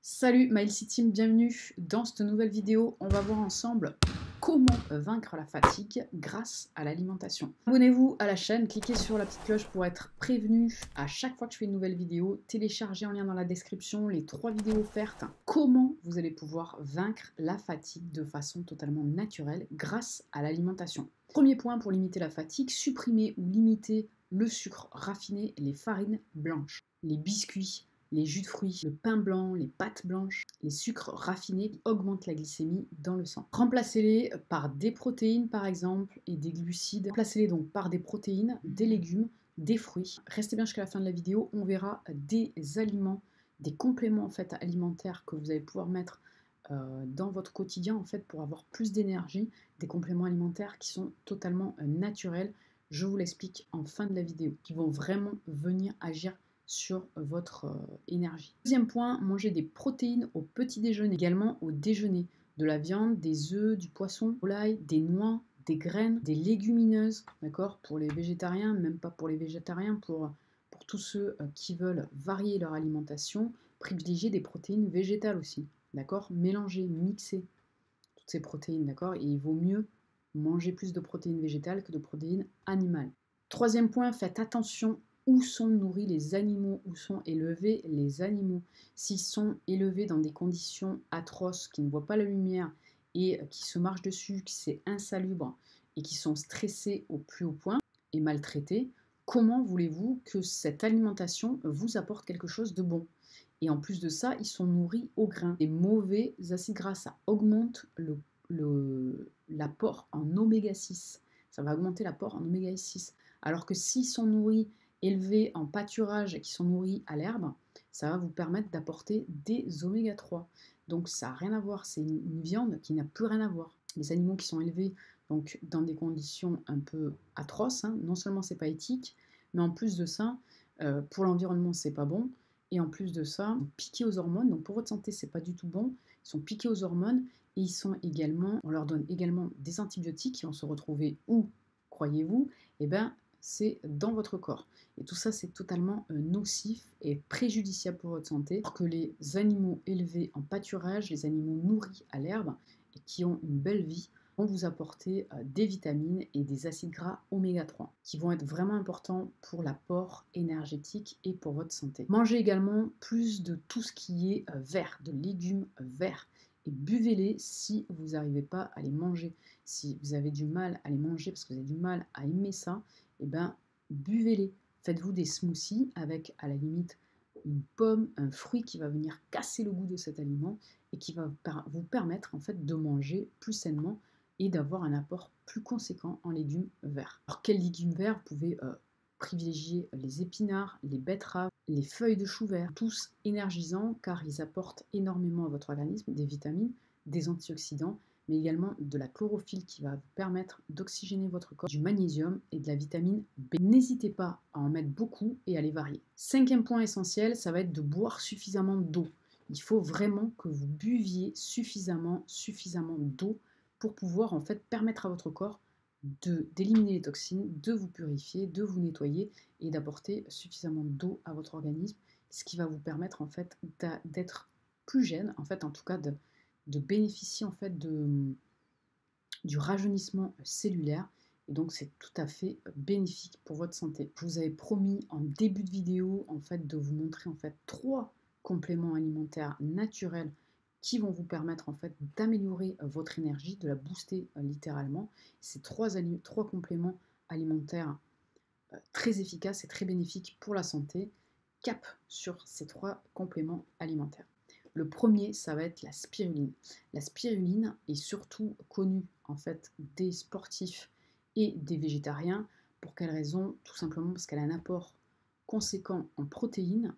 Salut MyLC Team, bienvenue dans cette nouvelle vidéo. On va voir ensemble comment vaincre la fatigue grâce à l'alimentation. Abonnez-vous à la chaîne, cliquez sur la petite cloche pour être prévenu à chaque fois que je fais une nouvelle vidéo. Téléchargez en lien dans la description les 3 vidéos offertes. Comment vous allez pouvoir vaincre la fatigue de façon totalement naturelle grâce à l'alimentation. Premier point pour limiter la fatigue, supprimer ou limiter le sucre raffiné et les farines blanches, les biscuits, les jus de fruits, le pain blanc, les pâtes blanches, les sucres raffinés qui augmentent la glycémie dans le sang. Remplacez-les par des protéines par exemple et des glucides. Remplacez-les donc par des protéines, des légumes, des fruits. Restez bien jusqu'à la fin de la vidéo, on verra des aliments, des compléments en fait alimentaires que vous allez pouvoir mettre dans votre quotidien en fait pour avoir plus d'énergie, des compléments alimentaires qui sont totalement naturels. Je vous l'explique en fin de la vidéo, qui vont vraiment venir agir sur votre énergie. Deuxième point, manger des protéines au petit déjeuner, également au déjeuner. De la viande, des œufs, du poisson, volaille, des noix, des graines, des légumineuses, d'accord? Pour les végétariens, même pas pour les végétariens, pour tous ceux qui veulent varier leur alimentation, privilégier des protéines végétales aussi, d'accord? Mélanger, mixer toutes ces protéines, d'accord? Et il vaut mieux manger plus de protéines végétales que de protéines animales. Troisième point, faites attention où sont nourris les animaux, où sont élevés les animaux. S'ils sont élevés dans des conditions atroces, qui ne voient pas la lumière et qui se marchent dessus, qui c'est insalubre et qui sont stressés au plus haut point et maltraités, comment voulez-vous que cette alimentation vous apporte quelque chose de bon? Et en plus de ça, ils sont nourris au grain. Les mauvais acides gras, ça augmente l'apport en oméga 6. Ça va augmenter l'apport en oméga 6. Alors que s'ils sont nourris, élevés en pâturage, qui sont nourris à l'herbe, ça va vous permettre d'apporter des oméga 3. Donc ça n'a rien à voir, c'est une viande qui n'a plus rien à voir. Les animaux qui sont élevés donc, dans des conditions un peu atroces, hein, non seulement c'est pas éthique, mais en plus de ça, pour l'environnement c'est pas bon. Et en plus de ça, piqués aux hormones, donc pour votre santé, c'est pas du tout bon. Ils sont piqués aux hormones et ils sont également, on leur donne également des antibiotiques qui vont se retrouver où, croyez-vous? Eh bien, c'est dans votre corps. Et tout ça, c'est totalement nocif et préjudiciable pour votre santé. Alors que les animaux élevés en pâturage, les animaux nourris à l'herbe et qui ont une belle vie, vont vous apporter des vitamines et des acides gras oméga 3 qui vont être vraiment importants pour l'apport énergétique et pour votre santé. Mangez également plus de tout ce qui est vert, de légumes verts et buvez-les si vous n'arrivez pas à les manger. Si vous avez du mal à les manger parce que vous avez du mal à aimer ça, eh ben, buvez-les. Faites-vous des smoothies avec à la limite une pomme, un fruit qui va venir casser le goût de cet aliment et qui va vous permettre en fait de manger plus sainement et d'avoir un apport plus conséquent en légumes verts. Alors quels légumes verts? Vous pouvez privilégier les épinards, les betteraves, les feuilles de chou vert, tous énergisants car ils apportent énormément à votre organisme des vitamines, des antioxydants, mais également de la chlorophylle qui va vous permettre d'oxygéner votre corps, du magnésium et de la vitamine B. N'hésitez pas à en mettre beaucoup et à les varier. Cinquième point essentiel, ça va être de boire suffisamment d'eau. Il faut vraiment que vous buviez suffisamment d'eau pour pouvoir en fait permettre à votre corps d'éliminer les toxines, de vous purifier, de vous nettoyer et d'apporter suffisamment d'eau à votre organisme, ce qui va vous permettre en fait d'être plus jeune, en fait en tout cas de bénéficier en fait du rajeunissement cellulaire. Et donc c'est tout à fait bénéfique pour votre santé. Je vous avais promis en début de vidéo en fait de vous montrer en fait 3 compléments alimentaires naturels qui vont vous permettre en fait d'améliorer votre énergie, de la booster littéralement. Ces 3 compléments alimentaires très efficaces et très bénéfiques pour la santé. Cap sur ces 3 compléments alimentaires. Le premier, ça va être la spiruline. La spiruline est surtout connue en fait des sportifs et des végétariens. Pour quelle raison? Tout simplement parce qu'elle a un apport conséquent en protéines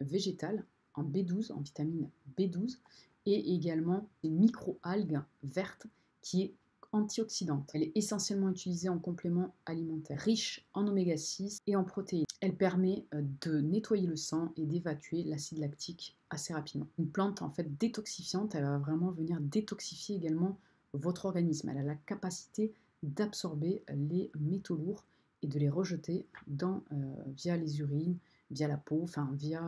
végétales, en B12, en vitamine B12, et également des micro-algues vertes qui est antioxydante. Elle est essentiellement utilisée en complément alimentaire, riche en oméga 6 et en protéines. Elle permet de nettoyer le sang et d'évacuer l'acide lactique assez rapidement. Une plante en fait détoxifiante, elle va vraiment venir détoxifier également votre organisme. Elle a la capacité d'absorber les métaux lourds et de les rejeter via les urines, via la peau, enfin via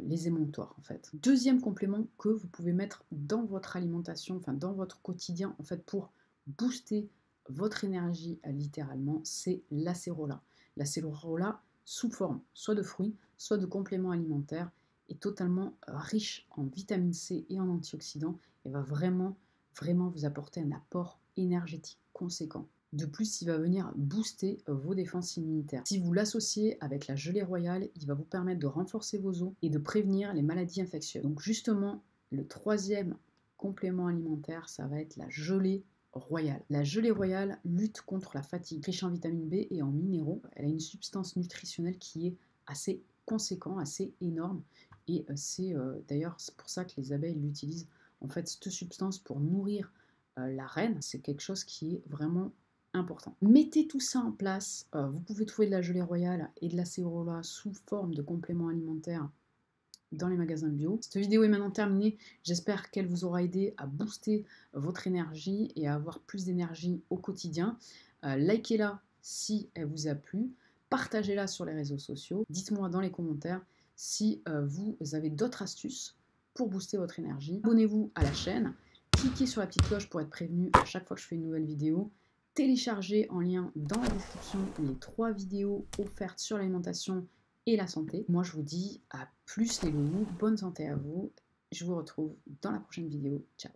les émonctoires en fait. Deuxième complément que vous pouvez mettre dans votre alimentation, enfin dans votre quotidien en fait pour booster votre énergie littéralement, c'est l'acérola. L'acérola sous forme soit de fruits, soit de compléments alimentaires est totalement riche en vitamine C et en antioxydants et va vraiment vous apporter un apport énergétique conséquent. De plus, il va venir booster vos défenses immunitaires. Si vous l'associez avec la gelée royale, il va vous permettre de renforcer vos os et de prévenir les maladies infectieuses. Donc justement, le troisième complément alimentaire, ça va être la gelée royale. La gelée royale lutte contre la fatigue, riche en vitamine B et en minéraux. Elle a une substance nutritionnelle qui est assez conséquent, assez énorme. Et c'est d'ailleurs pour ça que les abeilles l'utilisent. En fait, cette substance pour nourrir la reine, c'est quelque chose qui est vraiment important. Mettez tout ça en place. Vous pouvez trouver de la gelée royale et de l'acérola sous forme de compléments alimentaires dans les magasins bio. Cette vidéo est maintenant terminée. J'espère qu'elle vous aura aidé à booster votre énergie et à avoir plus d'énergie au quotidien. Likez-la si elle vous a plu. Partagez-la sur les réseaux sociaux. Dites-moi dans les commentaires si vous avez d'autres astuces pour booster votre énergie. Abonnez-vous à la chaîne. Cliquez sur la petite cloche pour être prévenu à chaque fois que je fais une nouvelle vidéo. Téléchargez en lien dans la description les 3 vidéos offertes sur l'alimentation et la santé. Moi, je vous dis à plus les loulous, bonne santé à vous. Je vous retrouve dans la prochaine vidéo. Ciao!